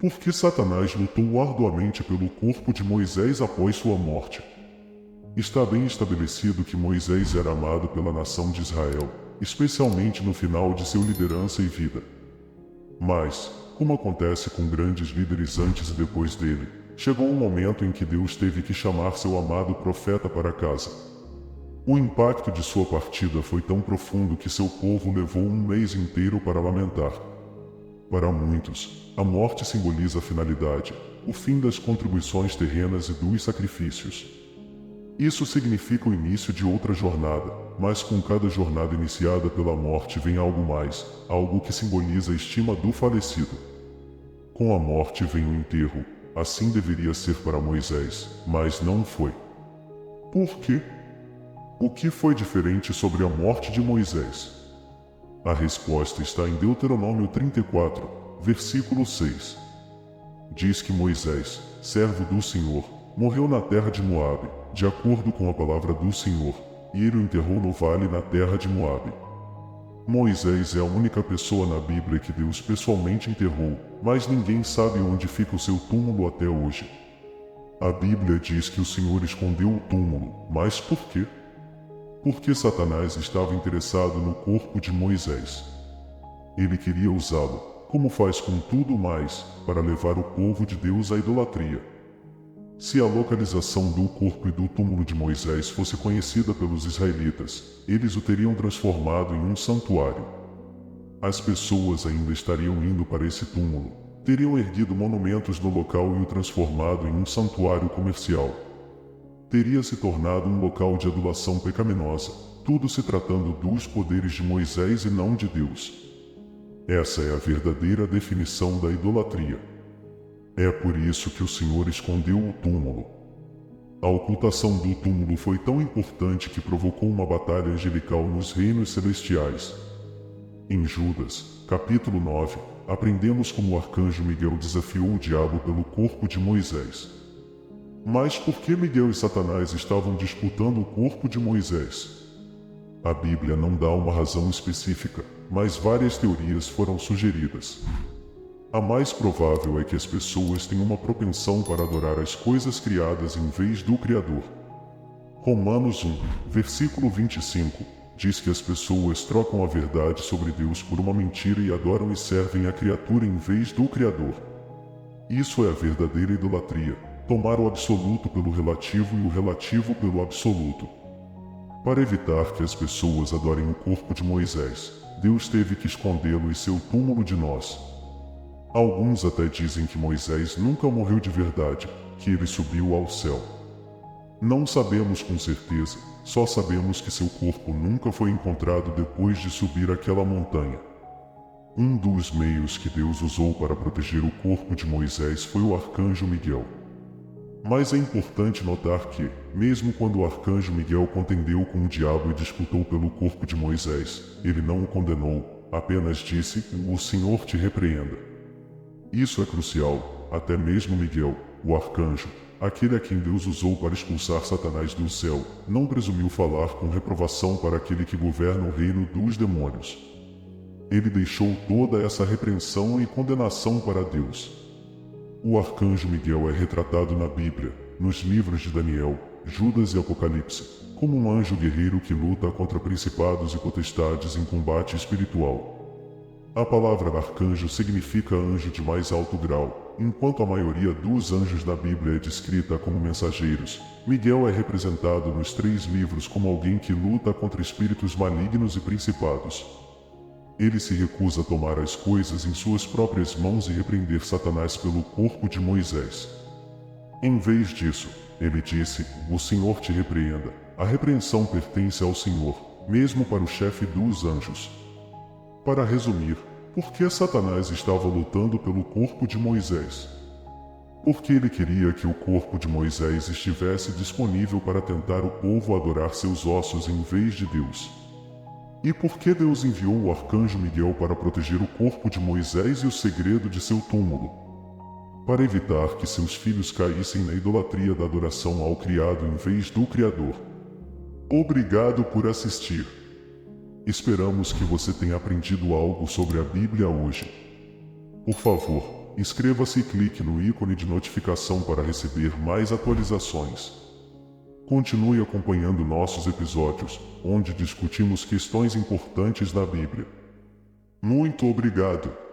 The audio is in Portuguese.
Por que Satanás lutou arduamente pelo corpo de Moisés após sua morte? Está bem estabelecido que Moisés era amado pela nação de Israel, especialmente no final de sua liderança e vida. Mas, como acontece com grandes líderes antes e depois dele, chegou um momento em que Deus teve que chamar seu amado profeta para casa. O impacto de sua partida foi tão profundo que seu povo levou um mês inteiro para lamentar. Para muitos, a morte simboliza a finalidade, o fim das contribuições terrenas e dos sacrifícios. Isso significa o início de outra jornada, mas com cada jornada iniciada pela morte vem algo mais, algo que simboliza a estima do falecido. Com a morte vem o enterro, assim deveria ser para Moisés, mas não foi. Por quê? O que foi diferente sobre a morte de Moisés? A resposta está em Deuteronômio 34, versículo 6. Diz que Moisés, servo do Senhor, morreu na terra de Moabe, de acordo com a palavra do Senhor, e ele o enterrou no vale na terra de Moabe. Moisés é a única pessoa na Bíblia que Deus pessoalmente enterrou, mas ninguém sabe onde fica o seu túmulo até hoje. A Bíblia diz que o Senhor escondeu o túmulo, mas por quê? Porque Satanás estava interessado no corpo de Moisés. Ele queria usá-lo, como faz com tudo mais, para levar o povo de Deus à idolatria. Se a localização do corpo e do túmulo de Moisés fosse conhecida pelos israelitas, eles o teriam transformado em um santuário. As pessoas ainda estariam indo para esse túmulo, teriam erguido monumentos no local e o transformado em um santuário comercial. Teria se tornado um local de adulação pecaminosa, tudo se tratando dos poderes de Moisés e não de Deus. Essa é a verdadeira definição da idolatria. É por isso que o Senhor escondeu o túmulo. A ocultação do túmulo foi tão importante que provocou uma batalha angelical nos reinos celestiais. Em Judas, capítulo 9, aprendemos como o arcanjo Miguel desafiou o diabo pelo corpo de Moisés. Mas por que Miguel e Satanás estavam disputando o corpo de Moisés? A Bíblia não dá uma razão específica, mas várias teorias foram sugeridas. A mais provável é que as pessoas têm uma propensão para adorar as coisas criadas em vez do Criador. Romanos 1, versículo 25, diz que as pessoas trocam a verdade sobre Deus por uma mentira e adoram e servem a criatura em vez do Criador. Isso é a verdadeira idolatria, tomar o absoluto pelo relativo e o relativo pelo absoluto. Para evitar que as pessoas adorem o corpo de Moisés, Deus teve que escondê-lo em seu túmulo de nós. Alguns até dizem que Moisés nunca morreu de verdade, que ele subiu ao céu. Não sabemos com certeza, só sabemos que seu corpo nunca foi encontrado depois de subir aquela montanha. Um dos meios que Deus usou para proteger o corpo de Moisés foi o arcanjo Miguel. Mas é importante notar que, mesmo quando o arcanjo Miguel contendeu com o diabo e disputou pelo corpo de Moisés, ele não o condenou, apenas disse: "O Senhor te repreenda." Isso é crucial, até mesmo Miguel, o arcanjo, aquele a quem Deus usou para expulsar Satanás do céu, não presumiu falar com reprovação para aquele que governa o reino dos demônios. Ele deixou toda essa repreensão e condenação para Deus. O arcanjo Miguel é retratado na Bíblia, nos livros de Daniel, Judas e Apocalipse, como um anjo guerreiro que luta contra principados e potestades em combate espiritual. A palavra arcanjo significa anjo de mais alto grau, enquanto a maioria dos anjos da Bíblia é descrita como mensageiros. Miguel é representado nos 3 livros como alguém que luta contra espíritos malignos e principados. Ele se recusa a tomar as coisas em suas próprias mãos e repreender Satanás pelo corpo de Moisés. Em vez disso, ele disse: "O Senhor te repreenda." A repreensão pertence ao Senhor, mesmo para o chefe dos anjos. Para resumir, por que Satanás estava lutando pelo corpo de Moisés? Porque ele queria que o corpo de Moisés estivesse disponível para tentar o povo adorar seus ossos em vez de Deus. E por que Deus enviou o arcanjo Miguel para proteger o corpo de Moisés e o segredo de seu túmulo? Para evitar que seus filhos caíssem na idolatria da adoração ao criado em vez do Criador. Obrigado por assistir. Esperamos que você tenha aprendido algo sobre a Bíblia hoje. Por favor, inscreva-se e clique no ícone de notificação para receber mais atualizações. Continue acompanhando nossos episódios, onde discutimos questões importantes da Bíblia. Muito obrigado!